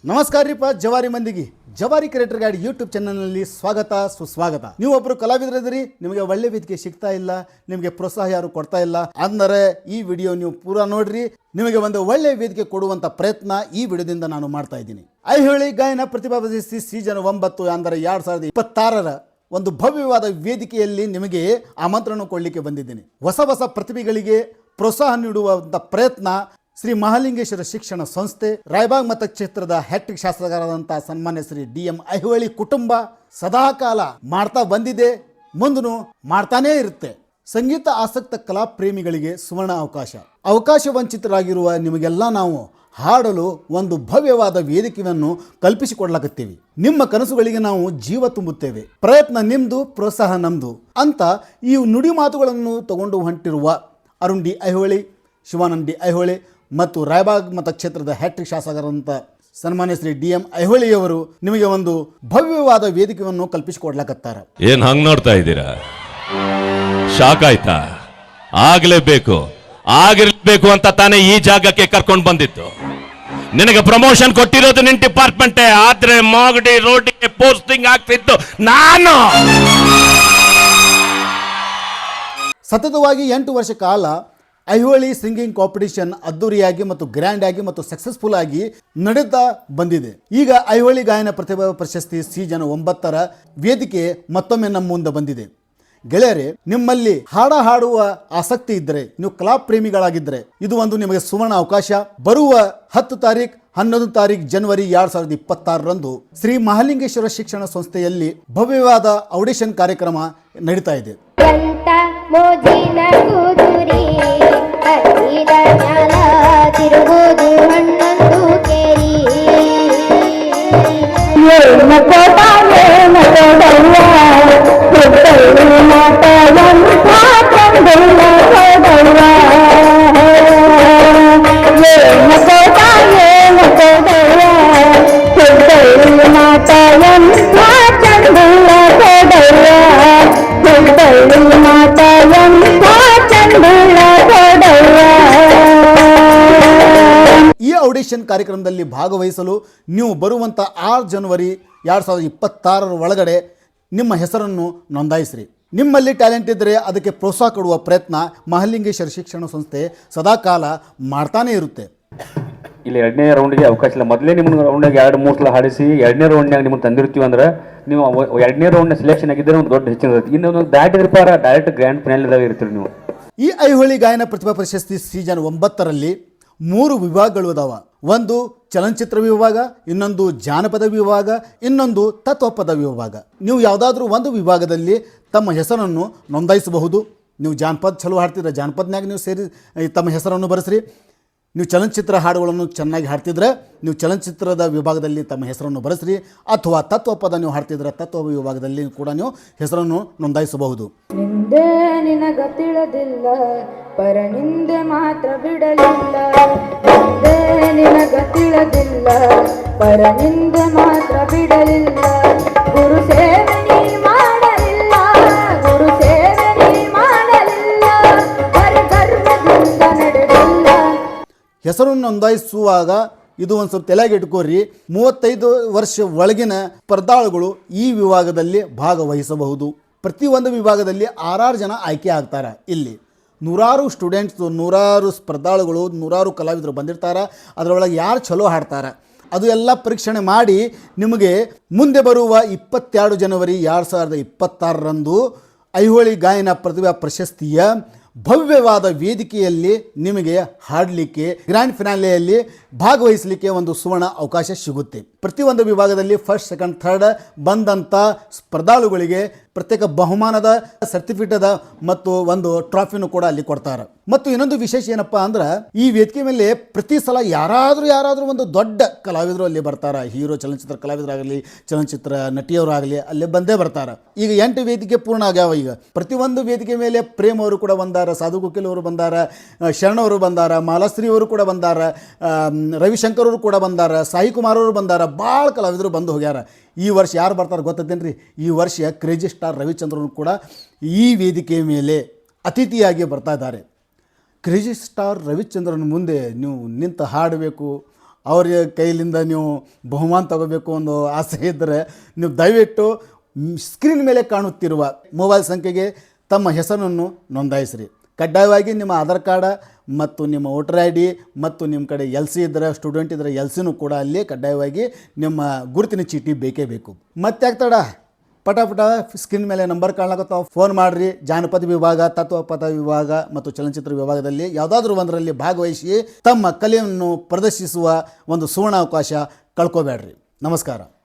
ನಮಸ್ಕಾರ ರೀಪ ಜವಾರಿ ಮಂದಿಗೆ ಜವಾರಿ ಕ್ರಿಯೇಟರ್ ಗೈಡ್ ಯೂಟ್ಯೂಬ್ ಚಾನಲ್ನಲ್ಲಿ ಸ್ವಾಗತ ಸುಸ್ವಾಗತ. ನೀವು ಒಬ್ಬರು ಕಲಾವಿದರಿದ್ದೀರಿ, ನಿಮಗೆ ಒಳ್ಳೆ ವೇದಿಕೆ ಸಿಗ್ತಾ ಇಲ್ಲ, ನಿಮಗೆ ಪ್ರೋತ್ಸಾಹ ಯಾರು ಕೊಡ್ತಾ ಇಲ್ಲ ಅಂದರೆ ಈ ವಿಡಿಯೋ ನೀವು ಪೂರಾ ನೋಡ್ರಿ. ನಿಮಗೆ ಒಂದು ಒಳ್ಳೆ ವೇದಿಕೆ ಕೊಡುವಂಥ ಪ್ರಯತ್ನ ಈ ವಿಡಿಯೋದಿಂದ ನಾನು ಮಾಡ್ತಾ ಇದ್ದೀನಿ. ಐಹೊಳಿ ಗಾಯನ ಪ್ರತಿಭಾ ಪ್ರಶಸ್ತಿ ಸೀಸನ್ 9 ಅಂದರೆ 2026ರ ಒಂದು ಭವ್ಯವಾದ ವೇದಿಕೆಯಲ್ಲಿ ನಿಮಗೆ ಆಮಂತ್ರಣ ಕೊಡಲಿಕ್ಕೆ ಬಂದಿದ್ದೀನಿ. ಹೊಸ ಹೊಸ ಪ್ರತಿಭೆಗಳಿಗೆ ಪ್ರೋತ್ಸಾಹ ನೀಡುವಂಥ ಪ್ರಯತ್ನ ಶ್ರೀ ಮಹಾಲಿಂಗೇಶ್ವರ ಶಿಕ್ಷಣ ಸಂಸ್ಥೆ, ರಾಯಬಾಗ್ ಮತಕ್ಷೇತ್ರದ ಹ್ಯಾಟ್ರಿಕ್ ಶಾಸಕರಾದಂಥ ಸನ್ಮಾನ್ಯ ಶ್ರೀ DM ಐಹೊಳಿ ಕುಟುಂಬ ಸದಾಕಾಲ ಮಾಡ್ತಾ ಬಂದಿದೆ, ಮುಂದೂ ಮಾಡ್ತಾನೇ ಇರುತ್ತೆ. ಸಂಗೀತ ಆಸಕ್ತ ಕಲಾ ಪ್ರೇಮಿಗಳಿಗೆ ಸುವರ್ಣ ಅವಕಾಶ ವಂಚಿತರಾಗಿರುವ ನಿಮಗೆಲ್ಲ ನಾವು ಹಾಡಲು ಒಂದು ಭವ್ಯವಾದ ವೇದಿಕೆಯನ್ನು ಕಲ್ಪಿಸಿಕೊಡ್ಲಾಕತ್ತೀವಿ. ನಿಮ್ಮ ಕನಸುಗಳಿಗೆ ನಾವು ಜೀವ ತುಂಬುತ್ತೇವೆ. ಪ್ರಯತ್ನ ನಿಮ್ಮದು, ಪ್ರೋತ್ಸಾಹ ನಮ್ಮದು ಅಂತ ಈ ನುಡಿ ಮಾತುಗಳನ್ನು ತಗೊಂಡು ಹೊಂಟಿರುವ ಅರುಣ್ ಡಿ ಐಹೊಳಿ, ಶಿವಾನಂದ್ ಡಿ ಐಹೊಳಿ ಮತ್ತು ರಾಯಬಾಗ್ ಮತಕ್ಷೇತ್ರದ ಹ್ಯಾಟ್ರಿಕ್ ಶಾಸಕರಂತ ಸನ್ಮಾನ್ಯ ಶ್ರೀ DM ಐಹೊಳಿಯವರು ನಿಮಗೆ ಒಂದು ಭವ್ಯವಾದ ವೇದಿಕೆಯನ್ನು ಕಲ್ಪಿಸಿಕೊಡ್ಲಾಕತ್ತಾರ. ಏನ್ ಹಂಗ್ ನೋಡ್ತಾ ಇದ್ದೀರಾ? ಶಾಕ್ ಆಯ್ತಾ? ಆಗ್ಲೇಬೇಕು, ಆಗಿರ್ಬೇಕು ಅಂತ ತಾನೇ ಈ ಜಾಗಕ್ಕೆ ಕರ್ಕೊಂಡು ಬಂದಿತ್ತು. ನಿನಗೆ ಪ್ರಮೋಷನ್ ಕೊಟ್ಟಿರೋದು ನಿನ್ ಡಿಪಾರ್ಟ್ಮೆಂಟ್, ಆದ್ರೆ ಮಾಗಡಿ ರೋಡಿಗೆ ಪೋಸ್ಟಿಂಗ್ ಆಗ್ತಿತ್ತು ನಾನು. ಸತತವಾಗಿ 8 ವರ್ಷ ಕಾಲ ಐಹೊಳಿ ಸಿಂಗಿಂಗ್ ಕಾಂಪಿಟಿಷನ್ ಅದ್ದೂರಿಯಾಗಿ ಮತ್ತು ಗ್ರ್ಯಾಂಡ್ ಆಗಿ ಮತ್ತು ಸಕ್ಸಸ್ಫುಲ್ ಆಗಿ ನಡೀತಾ ಬಂದಿದೆ. ಈಗ ಐಹೊಳಿ ಗಾಯನ ಪ್ರತಿಭಾ ಪ್ರಶಸ್ತಿ ಸೀಸನ್ 9ರ ವೇದಿಕೆ ಮತ್ತೊಮ್ಮೆ ನಮ್ಮ ಮುಂದೆ ಬಂದಿದೆ. ಗೆಳೆಯರೇ, ನಿಮ್ಮಲ್ಲಿ ಹಾಡುವ ಆಸಕ್ತಿ ಇದ್ದರೆ, ನೀವು ಕಲಾ ಪ್ರೇಮಿಗಳಾಗಿದ್ದರೆ ಇದು ಒಂದು ನಿಮಗೆ ಸುವರ್ಣ ಅವಕಾಶ. ಬರುವ 10 ತಾರೀಖು 11 ತಾರೀಖು ಜನವರಿ 2026ರಂದು ಶ್ರೀ ಮಹಾಲಿಂಗೇಶ್ವರ ಶಿಕ್ಷಣ ಸಂಸ್ಥೆಯಲ್ಲಿ ಭವ್ಯವಾದ ಆಡಿಷನ್ ಕಾರ್ಯಕ್ರಮ ನಡೀತಾ ಇದೆ. ಈ ಆಡಿಷನ್ ಕಾರ್ಯಕ್ರಮದಲ್ಲಿ ಭಾಗವಹಿಸಲು ನೀವು ಬರುವಂಥ 6 ಜನವರಿ 2026ರ ಒಳಗಡೆ ನಿಮ್ಮ ಹೆಸರನ್ನು ನೋಂದಾಯಿಸಿರಿ. ನಿಮ್ಮಲ್ಲಿ ಟ್ಯಾಲೆಂಟ್ ಇದ್ದರೆ ಅದಕ್ಕೆ ಪ್ರೋತ್ಸಾಹ ಕೊಡುವ ಪ್ರಯತ್ನ ಮಹಾಲಿಂಗೇಶ್ವರ ಶಿಕ್ಷಣ ಸಂಸ್ಥೆ ಸದಾಕಾಲ ಮಾಡ್ತಾನೇ ಇರುತ್ತೆ. ಇಲ್ಲಿ 2ನೇ ರೌಂಡ್ಗೆ ಅವಕಾಶ ಇಲ್ಲ. ಮೊದಲೇ ನಿಮ್ಮನ್ನು ರೌಂಡ್ನಾಗ 2-3 ಸಲ ಹಾಡಿಸಿ 2ನೇ ರೌಂಡ್ನಾಗ ನಿಮ್ಮನ್ನು ತಂದಿರ್ತೀವಿ ಅಂದ್ರೆ ನೀವು 2ನೇ ರೌಂಡ್ನ ಸೆಲೆಕ್ಷನ್ ಆಗಿದ್ದರೆ ಒಂದು ದೊಡ್ಡ ಹೆಚ್ಚಿನ ಇರುತ್ತೆ. ಇನ್ನೊಂದು ದಾಟಿದ್ರೆ ಪಾರ ಡೈರೆಕ್ಟ್ ಗ್ರ್ಯಾಂಡ್ ಫೈನಲ್ದಾಗ ಇರ್ತೀರಿ ನೀವು. ಈ ಐಹೊಳಿ ಗಾಯನ ಪ್ರತಿಭಾ ಪ್ರಶಸ್ತಿ ಸೀಸನ್ 9ರಲ್ಲಿ 3 ವಿಭಾಗಗಳು ಅದಾವ. ಒಂದು ಚಲನಚಿತ್ರ ವಿಭಾಗ, ಇನ್ನೊಂದು ಜಾನಪದ ವಿಭಾಗ, ಇನ್ನೊಂದು ತತ್ವಪದ ವಿಭಾಗ. ನೀವು ಯಾವುದಾದ್ರೂ ಒಂದು ವಿಭಾಗದಲ್ಲಿ ತಮ್ಮ ಹೆಸರನ್ನು ನೋಂದಾಯಿಸಬಹುದು. ನೀವು ಜಾನಪದ ಚಲೋ ಹಾಡ್ತಿದ್ರೆ ಜಾನಪದನಾಗ ನೀವು ಸೇರಿ ತಮ್ಮ ಹೆಸರನ್ನು ಬರೆಸ್ರಿ. ನೀವು ಚಲನಚಿತ್ರ ಹಾಡುಗಳನ್ನು ಚೆನ್ನಾಗಿ ಹಾಡ್ತಿದ್ರೆ ನೀವು ಚಲನಚಿತ್ರದ ವಿಭಾಗದಲ್ಲಿ ತಮ್ಮ ಹೆಸರನ್ನು ಬರೆಸ್ರಿ. ಅಥವಾ ತತ್ವಪದ ನೀವು ಹಾಡ್ತಿದ್ರೆ ತತ್ವ ವಿಭಾಗದಲ್ಲಿ ಕೂಡ ನೀವು ಹೆಸರನ್ನು ನೋಂದಾಯಿಸಬಹುದು. ನಿಂದೆ ನಿನಗ ತಿಳಿದಿಲ್ಲ, ಪರನಿಂದೆ ಮಾತ್ರ ಬಿಡಲಿಲ್ಲ. ನಿಂದೆ ನಿನಗ ತಿಳಿದಿಲ್ಲ, ಪರನಿಂದೆ ಮಾತ್ರ ಬಿಡಲಿಲ್ಲ. ಗುರು ಸೇವೆ ನೀ ಮಾಡಲಿಲ್ಲ, ಗುರು ಸೇವೆ ನೀ ಮಾಡಲಿಲ್ಲ. ಗರ್ವದಿಂದ ನಡೆದಿಲ್ಲ. ಹೆಸರನ್ನು ನೋಂದಾಯಿಸುವಾಗ ಇದು ಒಂದು ಸ್ವಲ್ಪ ತಲೆಗೆ ಇಟ್ಕೋರಿ. 35 ವರ್ಷ ಒಳಗಿನ ಸ್ಪರ್ಧಾಳುಗಳು ಈ ವಿಭಾಗದಲ್ಲಿ ಭಾಗವಹಿಸಬಹುದು. ಪ್ರತಿಯೊಂದು ವಿಭಾಗದಲ್ಲಿ 6 ಜನ ಆಯ್ಕೆ ಆಗ್ತಾರೆ. ಇಲ್ಲಿ 100 ಸ್ಟೂಡೆಂಟ್ಸು, 100 ಸ್ಪರ್ಧಾಳುಗಳು, 100 ಕಲಾವಿದರು ಬಂದಿರ್ತಾರೆ. ಅದರೊಳಗೆ ಯಾರು ಚಲೋ ಹಾಡ್ತಾರೆ ಅದು ಎಲ್ಲ ಪರೀಕ್ಷಣೆ ಮಾಡಿ ನಿಮಗೆ ಮುಂದೆ ಬರುವ 22 ಜನವರಿ 2026ರಂದು ಐಹೊಳಿ ಗಾಯನ ಪ್ರತಿಭಾ ಪ್ರಶಸ್ತಿಯ ಭವ್ಯವಾದ ವೇದಿಕೆಯಲ್ಲಿ ನಿಮಗೆ ಹಾಡಲಿಕ್ಕೆ ಗ್ರ್ಯಾಂಡ್ ಫಿನಾಲೆಯಲ್ಲಿ ಭಾಗವಹಿಸಲಿಕ್ಕೆ ಒಂದು ಸುವರ್ಣ ಅವಕಾಶ ಸಿಗುತ್ತೆ. ಪ್ರತಿಯೊಂದು ವಿಭಾಗದಲ್ಲಿ ಫಸ್ಟ್, ಸೆಕೆಂಡ್, ಥರ್ಡ್ ಬಂದಂಥ ಸ್ಪರ್ಧಾಳುಗಳಿಗೆ ಪ್ರತ್ಯೇಕ ಬಹುಮಾನದ ಸರ್ಟಿಫಿಕೇಟ್ ಮತ್ತು ಒಂದು ಟ್ರಾಫಿನೂ ಕೂಡ ಅಲ್ಲಿ ಕೊಡ್ತಾರೆ. ಮತ್ತು ಇನ್ನೊಂದು ವಿಶೇಷ ಏನಪ್ಪ ಅಂದ್ರೆ ಈ ವೇದಿಕೆ ಮೇಲೆ ಪ್ರತಿ ಸಲ ಯಾರಾದರೂ ಒಂದು ದೊಡ್ಡ ಕಲಾವಿದರು ಅಲ್ಲಿ ಬರ್ತಾರೆ. ಹೀರೋ ಚಲನಚಿತ್ರ ಕಲಾವಿದರಾಗಲಿ, ಚಲನಚಿತ್ರ ನಟಿಯವರಾಗಲಿ ಅಲ್ಲಿ ಬಂದೇ ಬರ್ತಾರೆ. ಈಗ 8 ವೇದಿಕೆ ಪೂರ್ಣ ಆಗ್ಯಾವ. ಈಗ ಪ್ರತಿಯೊಂದು ವೇದಿಕೆ ಮೇಲೆ ಪ್ರೇಮ್ ಅವರು ಕೂಡ ಬಂದಾರ, ಸಾಧು ಕೋಕಿಲ್ ಅವರು ಬಂದಾರ, ಶರಣ್ ಅವರು ಬಂದಾರ, ಮಾಲಾಶ್ರೀ ಅವರು ಕೂಡ ಬಂದಾರ, ರವಿಶಂಕರ್ ಅವರು ಕೂಡ ಬಂದಾರ, ಸಾಯಿ ಕುಮಾರ್ ಅವರು ಬಂದಾರ. ಭಾಳ ಕಲಾವಿದರು ಬಂದು ಹೋಗ್ಯಾರ. ಈ ವರ್ಷ ಯಾರು ಬರ್ತಾರೆ ಗೊತ್ತೇನ್ರಿ? ಈ ವರ್ಷ ಕ್ರೇಜಿ ಸ್ಟಾರ್ ರವಿಚಂದ್ರನ್ ಕೂಡ ಈ ವೇದಿಕೆ ಮೇಲೆ ಅತಿಥಿಯಾಗಿ ಬರ್ತಾ ಇದ್ದಾರೆ. ಕ್ರೇಜಿ ಸ್ಟಾರ್ ರವಿಚಂದ್ರನ್ ಮುಂದೆ ನೀವು ನಿಂತು ಹಾಡಬೇಕು, ಅವ್ರ ಕೈಲಿಂದ ನೀವು ಬಹುಮಾನ ತಗೋಬೇಕು ಅನ್ನೋ ಆಸೆ ಇದ್ದರೆ ನೀವು ದಯವಿಟ್ಟು ಸ್ಕ್ರೀನ್ ಮೇಲೆ ಕಾಣುತ್ತಿರುವ ಮೊಬೈಲ್ ಸಂಖ್ಯೆಗೆ ತಮ್ಮ ಹೆಸರನ್ನು ನೋಂದಾಯಿಸಿರಿ. ಕಡ್ಡಾಯವಾಗಿ ನಿಮ್ಮ ಆಧಾರ್ ಕಾರ್ಡ ಮತ್ತು ನಿಮ್ಮ ವೋಟರ್ ಐ ಡಿ ಮತ್ತು ನಿಮ್ಮ ಕಡೆ ಎಲ್ ಸಿ ಇದ್ದರೆ, ಸ್ಟೂಡೆಂಟ್ ಇದ್ದರೆ ಎಲ್ ಸಿನೂ ಕೂಡ ಅಲ್ಲಿ ಕಡ್ಡಾಯವಾಗಿ ನಿಮ್ಮ ಗುರುತಿನ ಚೀಟಿ ಬೇಕೇ ಬೇಕು. ಮತ್ತೆ ಆಗ್ತಾಡ ಪಟ ಸ್ಕ್ರೀನ್ ಮೇಲೆ ನಂಬರ್ ಕಾಣಲಾಗುತ್ತಾವೆ, ಫೋನ್ ಮಾಡಿರಿ. ಜಾನಪದ ವಿಭಾಗ, ತತ್ವಪದ ವಿಭಾಗ ಮತ್ತು ಚಲನಚಿತ್ರ ವಿಭಾಗದಲ್ಲಿ ಯಾವುದಾದ್ರೂ ಒಂದರಲ್ಲಿ ಭಾಗವಹಿಸಿ ತಮ್ಮ ಕಲೆಯನ್ನು ಪ್ರದರ್ಶಿಸುವ ಒಂದು ಸುವರ್ಣ ಅವಕಾಶ ಕಳ್ಕೋಬೇಡ್ರಿ. ನಮಸ್ಕಾರ.